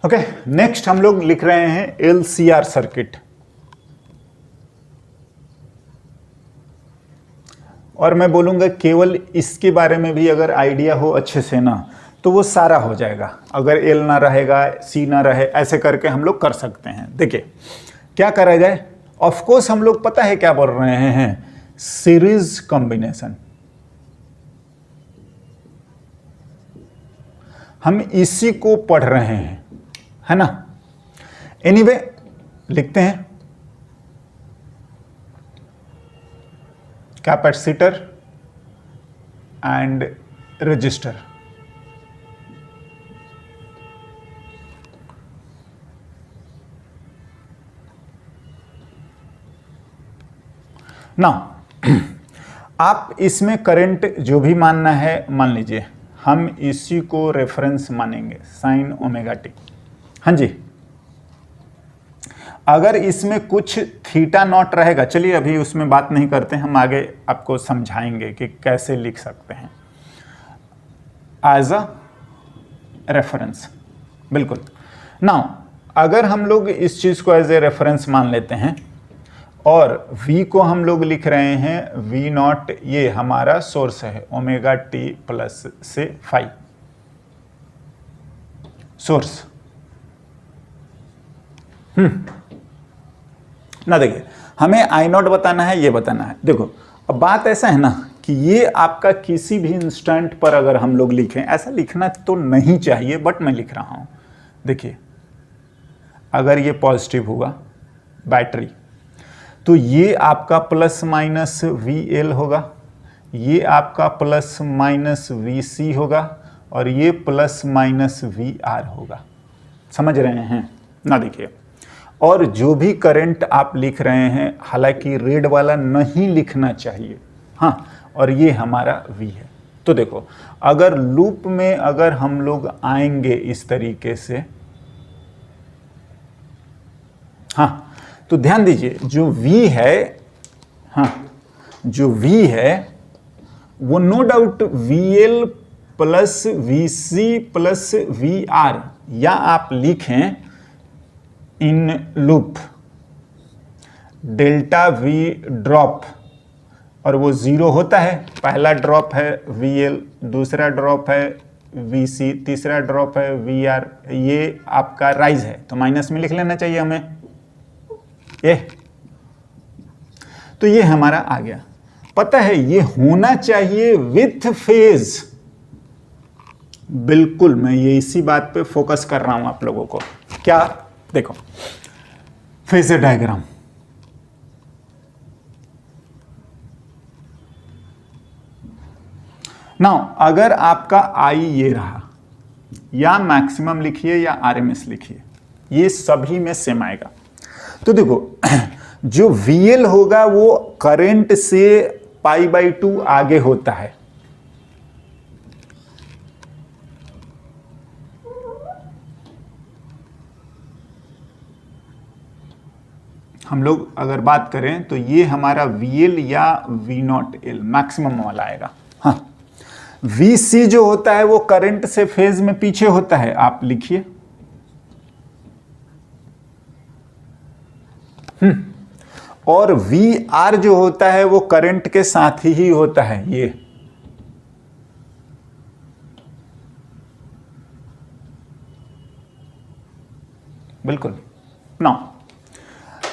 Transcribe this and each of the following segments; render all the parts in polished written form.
Okay, next हम लोग लिख रहे हैं LCR सर्किट। और मैं बोलूंगा केवल इसके बारे में भी अगर आइडिया हो अच्छे से ना, तो वो सारा हो जाएगा। अगर L ना रहेगा, C ना रहे, ऐसे करके हम लोग कर सकते हैं। देखिए क्या करा जाए। ऑफ कोर्स हम लोग पता है क्या बोल रहे हैं, सीरीज कॉम्बिनेशन। हम इसी को पढ़ रहे हैं, है ना। एनीवे लिखते हैं कैपेसिटर एंड रजिस्टर। ना आप इसमें करंट जो भी मानना है मान लीजिए, हम इसी को रेफरेंस मानेंगे साइन ओमेगा टी। हाँ जी, अगर इसमें कुछ थीटा नॉट रहेगा, चलिए अभी उसमें बात नहीं करते, हम आगे आपको समझाएंगे कि कैसे लिख सकते हैं एज अ रेफरेंस। बिल्कुल। नाउ अगर हम लोग इस चीज को एज ए रेफरेंस मान लेते हैं और V को हम लोग लिख रहे हैं V नॉट, ये हमारा सोर्स है ओमेगा टी प्लस से फाइव सोर्स। ना देखिए, हमें I नॉट बताना है, ये बताना है। देखो अब बात ऐसा है ना कि ये आपका किसी भी इंस्टेंट पर अगर हम लोग लिखें, ऐसा लिखना तो नहीं चाहिए बट मैं लिख रहा हूं। देखिए अगर ये पॉजिटिव हुआ बैटरी, तो ये आपका प्लस माइनस VL होगा, ये आपका प्लस माइनस VC होगा और ये प्लस माइनस VR होगा। समझ रहे हैं ना। देखिए, और जो भी करंट आप लिख रहे हैं, हालांकि रेड वाला नहीं लिखना चाहिए, हाँ, और ये हमारा V है। तो देखो अगर लूप में अगर हम लोग आएंगे इस तरीके से, हाँ, तो ध्यान दीजिए जो V है, हाँ, जो V है वो no doubt VL plus VC plus VR, या आप लिखें in loop delta V drop, और वो जीरो होता है। पहला ड्रॉप है VL, दूसरा ड्रॉप है VC, तीसरा ड्रॉप है VR, ये आपका राइज है तो माइनस में लिख लेना चाहिए हमें ये। तो ये हमारा आ गया। पता है ये होना चाहिए विथ फेज। बिल्कुल, मैं ये इसी बात पे फोकस कर रहा हूं आप लोगों को। क्या, देखो फेजर डायग्राम, नाउ अगर आपका आई ये रहा, या मैक्सिमम लिखिए या RMS लिखिए, ये सभी में सेम आएगा। तो देखो जो VL होगा वो करंट से π/2 आगे होता है। हम लोग अगर बात करें तो ये हमारा VL या V0L मैक्सिमम वाला आएगा। हाँ, VC जो होता है वो करंट से फेज में पीछे होता है, आप लिखिए। और VR जो होता है वो करंट के साथ ही होता है। ये बिल्कुल। नाउ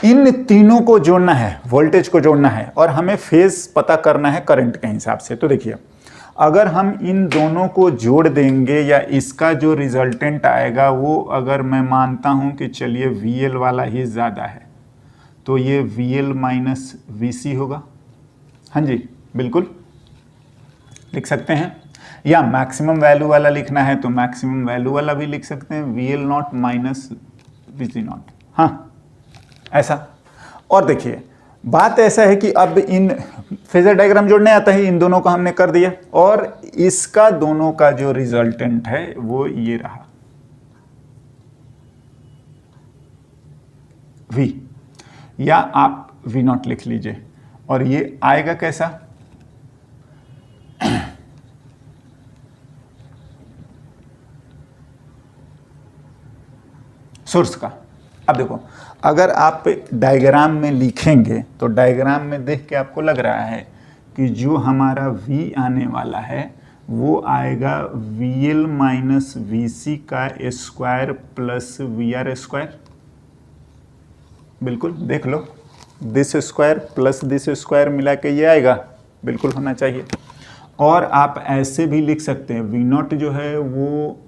इन तीनों को जोड़ना है, वोल्टेज को जोड़ना है, और हमें फेज पता करना है करंट के हिसाब से। तो देखिए अगर हम इन दोनों को जोड़ देंगे, या इसका जो रिजल्टेंट आएगा वो अगर मैं मानता हूं कि चलिए VL वाला ही ज्यादा है, तो ये VL माइनस VC होगा। हाँ जी, बिल्कुल लिख सकते हैं। या मैक्सिमम वैल्यू वाला लिखना है तो मैक्सिमम वैल्यू वाला भी लिख सकते हैं, VL not minus VC not. हाँ, ऐसा। और देखिए बात ऐसा है कि अब इन फेजर डायग्राम जोड़ने आता है, इन दोनों को हमने कर दिया, और इसका दोनों का जो रिजल्टेंट है वो ये रहा V, या आप V0 लिख लीजिए। और ये आएगा कैसा, सोर्स का। अब देखो, अगर आप डायग्राम में लिखेंगे तो डायग्राम में देख के आपको लग रहा है कि जो हमारा V आने वाला है वो आएगा VL माइनस VC का स्क्वायर प्लस VR स्क्वायर। बिल्कुल देख लो, this square plus this square मिला के ये आएगा, बिल्कुल होना चाहिए। और आप ऐसे भी लिख सकते हैं V नॉट जो है वो,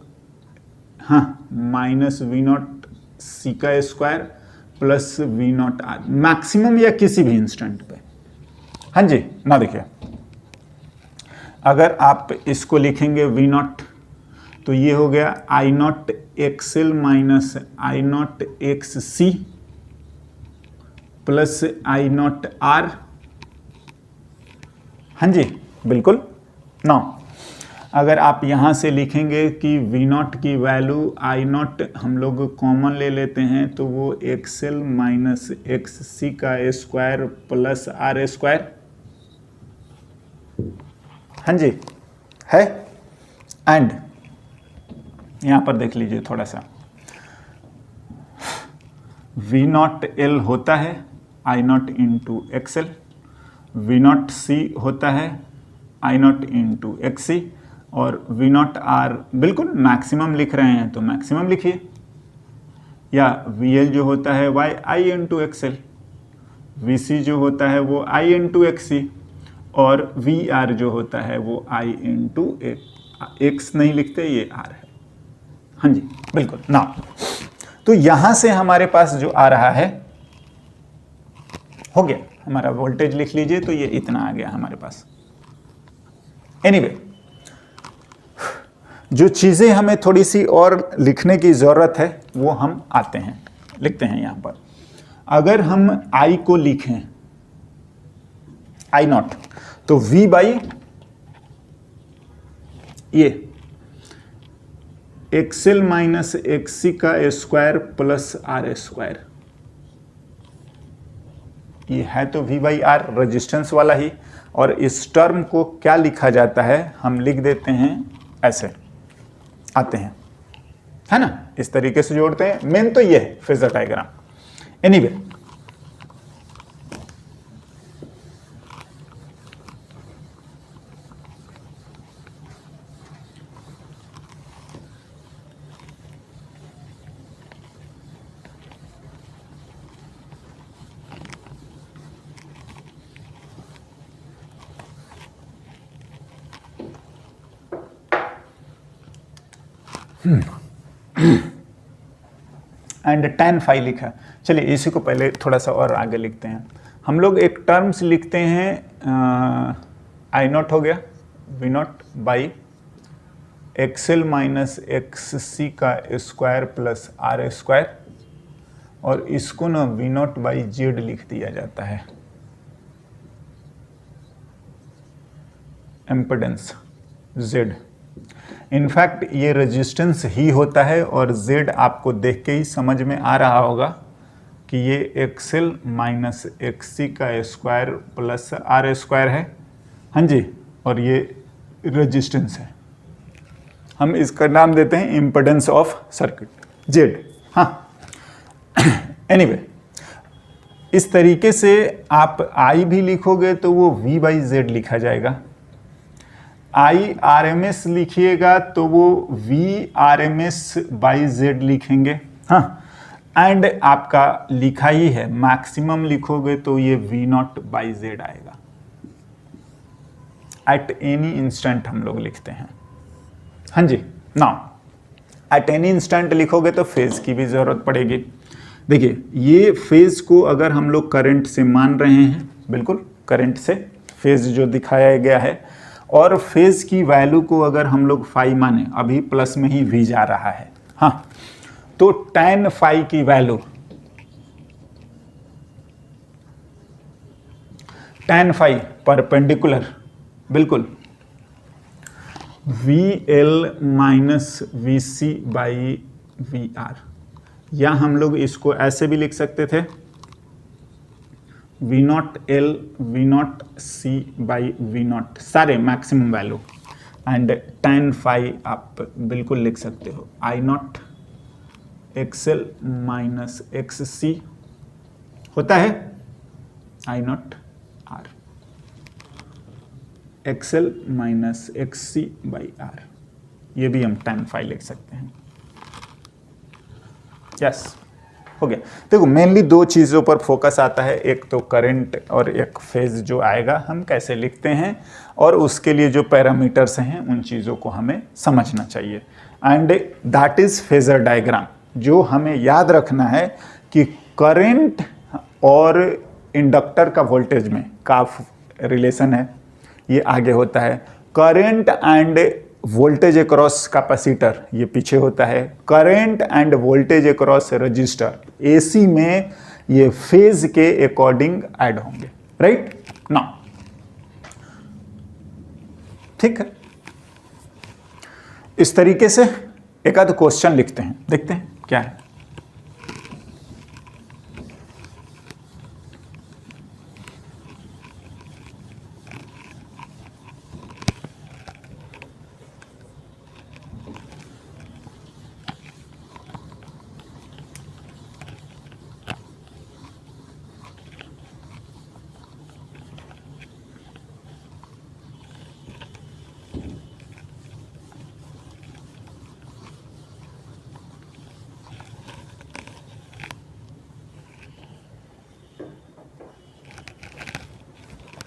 हाँ, माइनस V नॉट C का square plus V not R, maximum या किसी भी इंस्टेंट पे। हाँ जी ना, देखिए अगर आप इसको लिखेंगे V नॉट तो ये हो गया I naught XL minus I not XC plus I naught R। हाँ जी बिल्कुल। नाउ अगर आप यहाँ से लिखेंगे कि V नॉट की वैल्यू I नॉट हम लोग कॉमन ले लेते हैं तो वो XL माइनस XC का स्क्वायर प्लस R स्क्वायर। हाँ जी है। एंड यहाँ पर देख लीजिए थोड़ा सा, V नॉट L होता है I not into XL, V naught C होता है I नॉट इंटू XC, और V नॉट R बिल्कुल मैक्सिमम लिख रहे हैं तो मैक्सिमम लिखिए, या VL जो होता है Y I into XL, VC जो होता है वो I इंटू XC, और VR जो होता है वो I इंटू X नहीं लिखते, ये R है। हाँ जी बिल्कुल ना। तो यहां से हमारे पास जो आ रहा है हो गया हमारा वोल्टेज, लिख लीजिए तो ये इतना आ गया हमारे पास। एनीवे, जो चीजें हमें थोड़ी सी और लिखने की जरूरत है वो हम आते हैं, लिखते हैं यहां पर। अगर हम I को लिखें I नॉट तो V बाई ये XL माइनस XC का स्क्वायर प्लस R स्क्वायर, ये है तो V बाई R रेजिस्टेंस वाला ही। और इस टर्म को क्या लिखा जाता है, हम लिख देते हैं ऐसे, आते हैं, है ना, इस तरीके से जोड़ते हैं। मेन तो ये है phasor diagram. Anyway, and tan phi लिखा। चलिए इसी को पहले थोड़ा सा और आगे लिखते हैं। हम लोग एक टर्म्स लिखते हैं, I नॉट हो गया V not by XL minus XC का स्क्वायर प्लस R स्क्वायर, और इसको ना V नॉट बाई Z लिख दिया जाता है, इम्पीडेंस Z। इनफैक्ट ये रेजिस्टेंस ही होता है, और Z आपको देख के ही समझ में आ रहा होगा कि ये XL माइनस XC का स्क्वायर प्लस R स्क्वायर है। हाँ जी, और ये रेजिस्टेंस है, हम इसका नाम देते हैं इम्पीडेंस ऑफ सर्किट Z। हाँ एनीवे, इस तरीके से आप I भी लिखोगे तो वो V बाई Z लिखा जाएगा। I RMS लिखिएगा तो वो V RMS बाई Z लिखेंगे। हाँ, एंड आपका लिखा ही है, मैक्सिमम लिखोगे तो ये V नॉट बाई Z आएगा। एट एनी इंस्टेंट हम लोग लिखते हैं। हाँ जी, नाउ एट एनी इंस्टेंट लिखोगे तो फेज की भी जरूरत पड़ेगी। देखिए, ये फेज को अगर हम लोग करंट से मान रहे हैं, बिल्कुल करंट से फेज जो दिखाया गया है, और फेज की वैल्यू को अगर हम लोग फाई माने, अभी प्लस में ही V जा रहा है, हाँ, तो tan फाई की वैल्यू, tan फाई परपेंडिकुलर, बिल्कुल VL minus VC by VR, या हम लोग इसको ऐसे भी लिख सकते थे, V naught L V naught C by V naught, सारे maximum value, and tan phi आप बिल्कुल लिख सकते हो I naught XL minus XC होता है I naught R, XL minus XC by R, ये भी हम टाइम फाई लिख सकते हैं। यस, हो गया। देखो मेनली दो चीज़ों पर फोकस आता है, एक तो करंट और एक फेज जो आएगा हम कैसे लिखते हैं, और उसके लिए जो पैरामीटर्स हैं उन चीज़ों को हमें समझना चाहिए। And that is phasor diagram. जो हमें याद रखना है कि करंट और इंडक्टर का वोल्टेज में का रिलेशन है, ये आगे होता है। Current end voltage across capacitor ये पीछे होता है। Current end voltage across register AC में ये फेज के अकॉर्डिंग ऐड होंगे, राइट ना। ठीक है, इस तरीके से एक आध क्वेश्चन लिखते हैं, देखते हैं क्या है।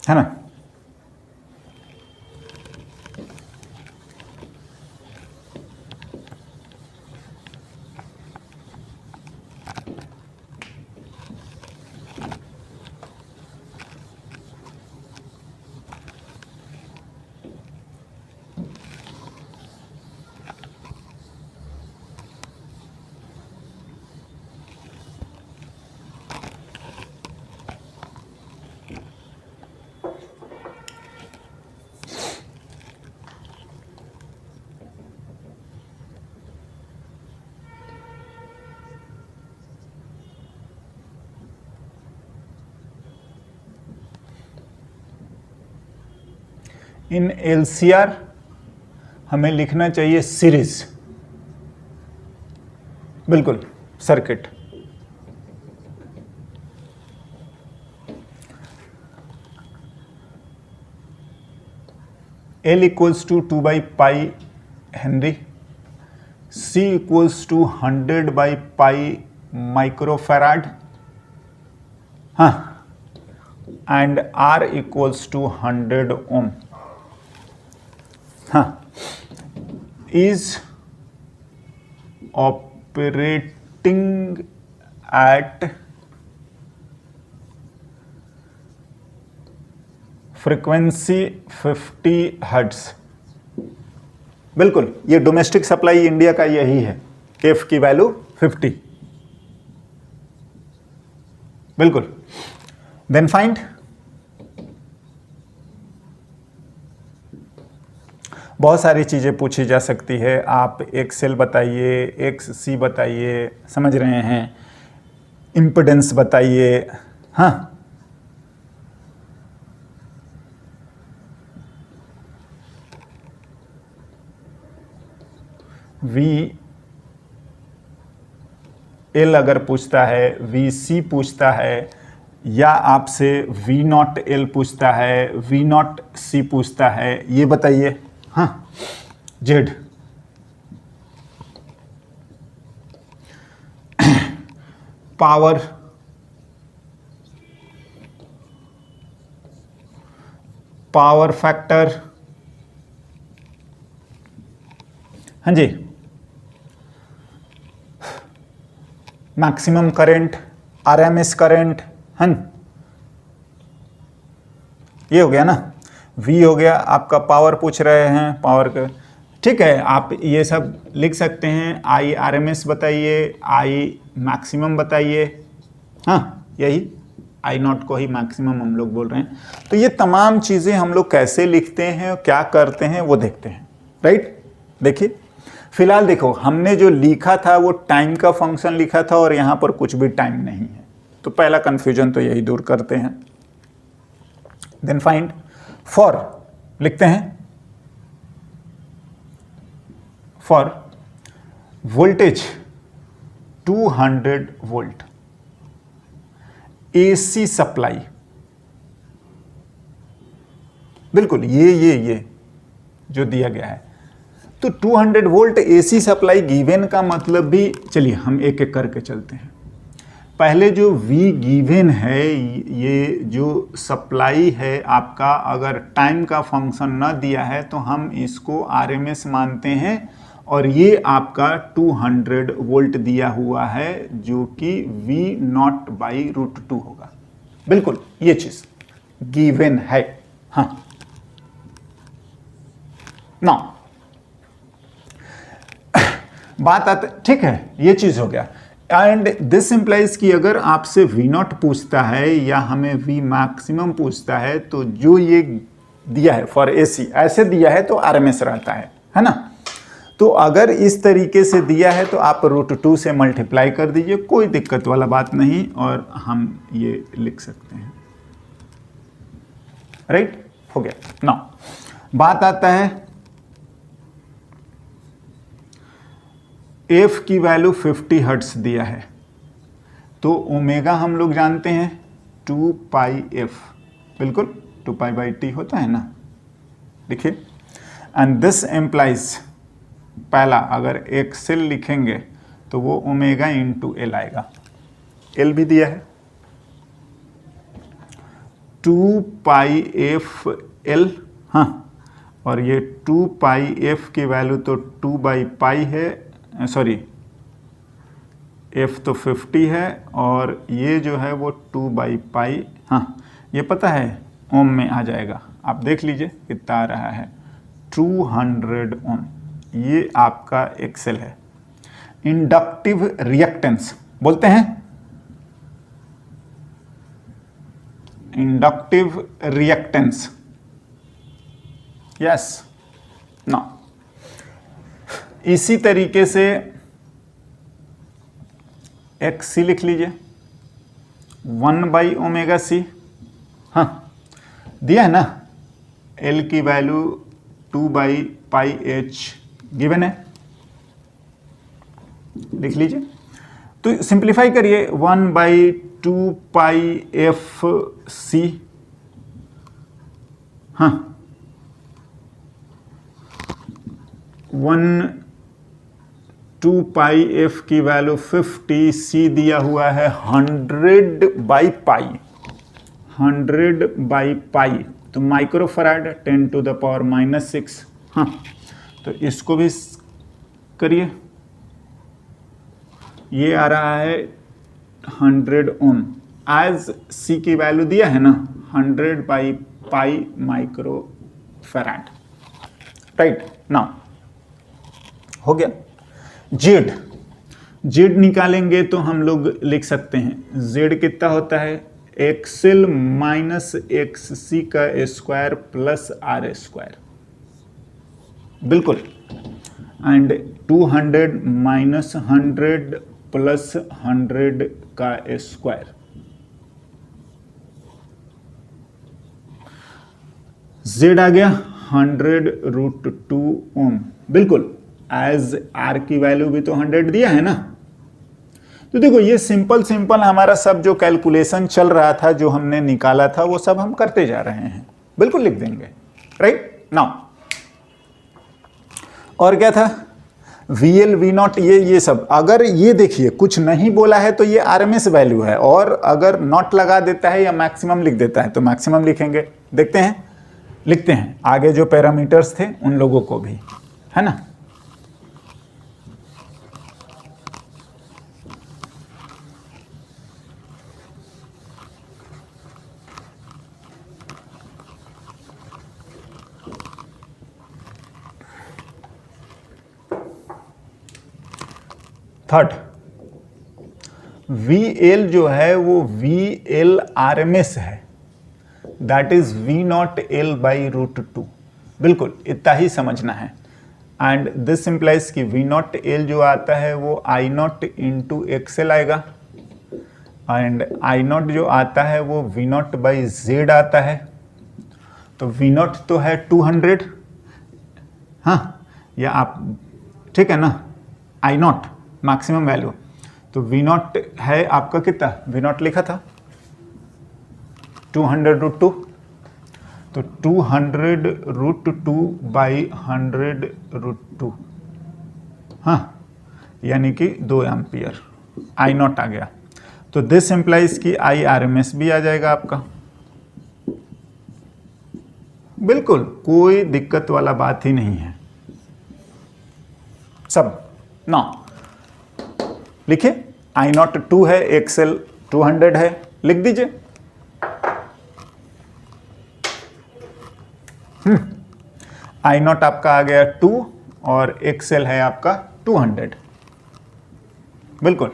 है ना। इन LCR हमें लिखना चाहिए सीरीज, बिल्कुल circuit. L equals to 2 by pi henry, C equals to 100 by pi microfarad, हाँ, and R equals to 100 ohm, हाँ, is operating at frequency 50 hertz. बिल्कुल, ये डोमेस्टिक सप्लाई इंडिया का यही है, F की वैल्यू 50, बिल्कुल। देन फाइंड, बहुत सारी चीज़ें पूछी जा सकती है। आप XL बताइए, XC बताइए, समझ रहे हैं, इम्पिडेंस बताइए, हाँ, VL अगर पूछता है, VC पूछता है, या आपसे V0L पूछता है, V0C पूछता है, ये बताइए, हाँ, जेड, पावर, पावर फैक्टर, हाँ जी, मैक्सिमम करंट, RMS करंट, हाँ, ये हो गया ना। V हो गया आपका, पावर पूछ रहे हैं, पावर का, ठीक है, आप ये सब लिख सकते हैं। I RMS बताइए, I मैक्सिमम बताइए, हाँ, यही I नॉट को ही मैक्सिमम हम लोग बोल रहे हैं। तो ये तमाम चीज़ें हम लोग कैसे लिखते हैं, क्या करते हैं, वो देखते हैं, राइट। देखिए फिलहाल देखो, हमने जो लिखा था वो टाइम का फंक्शन लिखा था, और यहाँ पर कुछ भी टाइम नहीं है, तो पहला कंफ्यूजन तो यही दूर करते हैं। देन फाइंड, फॉर लिखते हैं, for voltage 200 volt AC supply, बिल्कुल ये जो दिया गया है, तो 200 वोल्ट एसी सप्लाई गिवन का मतलब भी, चलिए हम एक एक करके चलते हैं। पहले जो V गिवन है, ये जो सप्लाई है आपका, अगर टाइम का फंक्शन ना दिया है तो हम इसको RMS मानते हैं, और ये आपका 200 वोल्ट दिया हुआ है जो कि V0/√2 होगा। बिल्कुल ये चीज गिवन है। हाँ ना, बात आते, ठीक है, ये चीज हो गया। एंड दिस इंप्लाइज कि अगर आपसे V0 पूछता है या हमें V मैक्सिमम पूछता है, तो जो ये दिया है फॉर AC ऐसे दिया है तो RMS रहता है ना। तो अगर इस तरीके से दिया है तो आप √2 से मल्टीप्लाई कर दीजिए, कोई दिक्कत वाला बात नहीं, और हम ये लिख सकते हैं। राइट, हो गया ना। बात आता है F की वैल्यू 50 हर्ट्ज दिया है, तो ओमेगा हम लोग जानते हैं 2πf, बिल्कुल 2π/t होता है ना। देखिए, एंड दिस एम्प्लाइज, पहला अगर एक्सेल लिखेंगे तो वो ओमेगा इंटू एल आएगा, एल भी दिया है 2πf_L, हाँ, और ये 2πf की वैल्यू तो 2/π है, सॉरी f तो 50 है, और ये जो है वो 2/π, हाँ ये पता है ओम में आ जाएगा, आप देख लीजिए कितना आ रहा है 200 ओम। ये आपका एक्सेल है। इंडक्टिव रिएक्टेंस बोलते हैं, इंडक्टिव रिएक्टेंस, यस ना। इसी तरीके से XC लिख लीजिए 1/ωc, हाँ दिया है ना। L की वैल्यू 2/πh गिवन है, लिख लीजिए। तो सिंप्लीफाई करिए 1/2πfc, हाँ 2πf की वैल्यू 50, c दिया हुआ है 100/π, 100/π, तो माइक्रोफराड 10⁻⁻⁶, हाँ तो इसको भी करिए। ये आ रहा है 100 ओम, एज c की वैल्यू दिया है ना 100/π माइक्रोफराड, राइट ना। हो गया। जेड निकालेंगे तो हम लोग लिख सकते हैं जेड कितना होता है, एक्सएल माइनस XC का स्क्वायर प्लस R², बिल्कुल, एंड 200 माइनस 100 प्लस 100 का स्क्वायर। जेड आ गया 100√2 ओम, बिल्कुल, एज R की वैल्यू भी तो 100 दिया है ना। तो देखो ये सिंपल हमारा सब जो कैलकुलेशन चल रहा था, जो हमने निकाला था, वो सब हम करते जा रहे हैं, बिल्कुल लिख देंगे, राइट नाउ। और क्या था, VL V0 ये सब, अगर ये देखिए कुछ नहीं बोला है तो ये RMS वैल्यू है, और अगर नॉट लगा देता है या मैक्सिमम लिख देता है तो मैक्सिमम लिखेंगे। देखते हैं, लिखते हैं आगे जो पैरामीटर्स थे उन लोगों को भी, है ना। थर्ड, VL जो है वो VL RMS है, दैट इज V0L/√2, बिल्कुल इतना ही समझना है। एंड दिस इंप्लाइज कि V0L जो आता है वो I0 इंटू XL आएगा, एंड I0 जो आता है वो V0/Z आता है। तो V0 तो है 200, हाँ, या आप ठीक है ना, I0 मैक्सिमम वैल्यू, तो V नॉट है आपका कितना, V नॉट लिखा था 200√2, तो 200√2 बाई 100√2, हाँ, यानी कि 2 एम्पियर I नॉट आ गया। तो दिस एम्प्लाइज की IRMS भी आ जाएगा आपका, बिल्कुल कोई दिक्कत वाला बात ही नहीं है। सब ना लिखिए, I नॉट 2 है, एक्सेल 200 है, लिख दीजिए। I नॉट आपका आ गया 2 और एक्सेल है आपका 200, बिल्कुल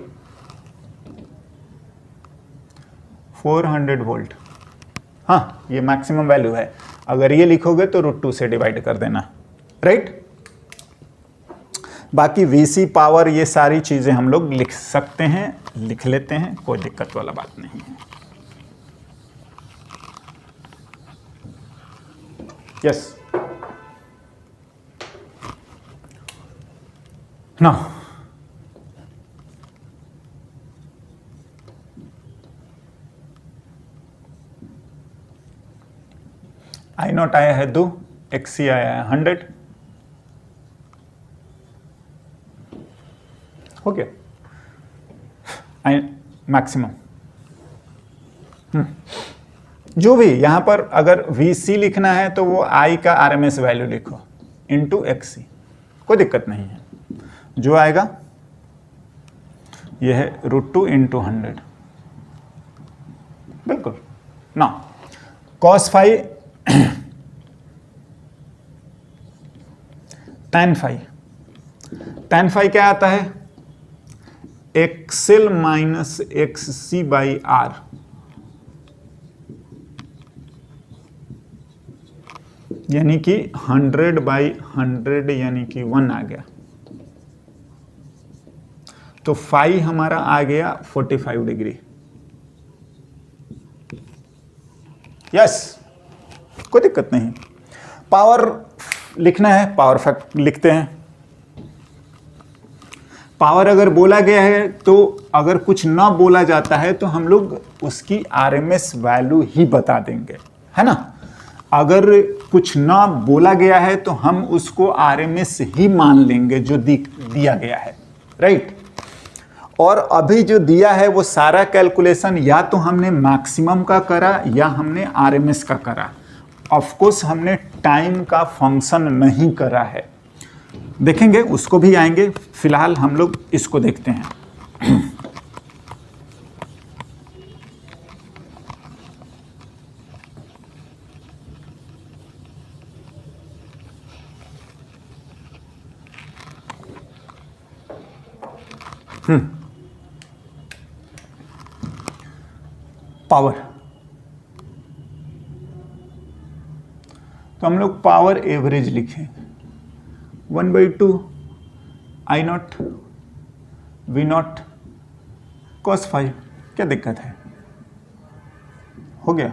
400 वोल्ट। हाँ, ये मैक्सिमम वैल्यू है, अगर ये लिखोगे तो √2 से डिवाइड कर देना, राइट। बाकी VC पावर ये सारी चीजें हम लोग लिख सकते हैं, लिख लेते हैं, कोई दिक्कत वाला बात नहीं है। यस, नाउ I नॉट आया है 2, XC आया है 100, हो गया I मैक्सिमम। जो भी यहां पर अगर VC लिखना है तो वो I का RMS वैल्यू लिखो इंटू XC, कोई दिक्कत नहीं है, जो आएगा ये है √2 इंटू 100, बिल्कुल ना। cos फाई tan फाई क्या आता है, Excel minus XC by R, यानी कि 100/100 यानी कि 1 आ गया, तो फाई हमारा आ गया 45 डिग्री। यस, कोई दिक्कत नहीं। पावर लिखना है, पावर फैक्ट लिखते हैं। पावर अगर बोला गया है तो अगर कुछ ना बोला जाता है तो हम लोग उसकी RMS वैल्यू ही बता देंगे, है ना। अगर कुछ ना बोला गया है तो हम उसको RMS ही मान लेंगे जो दिया गया है, राइट। और अभी जो दिया है वो सारा कैलकुलेशन या तो हमने मैक्सिमम का करा या हमने RMS का करा। ऑफ कोर्स हमने टाइम का फंक्शन नहीं करा है, देखेंगे उसको भी आएंगे, फिलहाल हम लोग इसको देखते हैं। पावर, तो हम लोग पावर एवरेज लिखें 1/2 I naught V naught cos phi, क्या दिक्कत है, हो गया।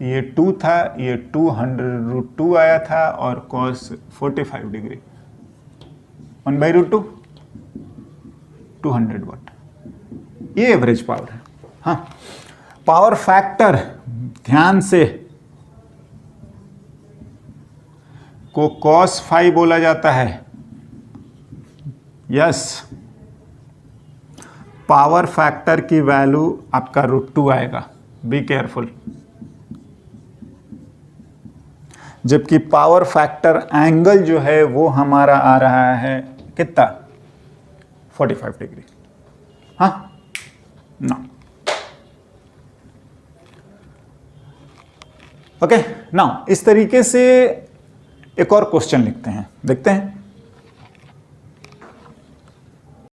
ये 2 था, ये 200√2 आया था और cos 45 डिग्री, 1/2 200 वाट, ये एवरेज पावर है। हाँ, पावर फैक्टर ध्यान से को cos फाई बोला जाता है। यस, पावर फैक्टर की वैल्यू आपका √2 आएगा, बी केयरफुल। जबकि पावर फैक्टर एंगल जो है वो हमारा आ रहा है कितना, 45 डिग्री। हाँ ना, ओके। नाउ इस तरीके से एक और क्वेश्चन लिखते हैं, देखते हैं।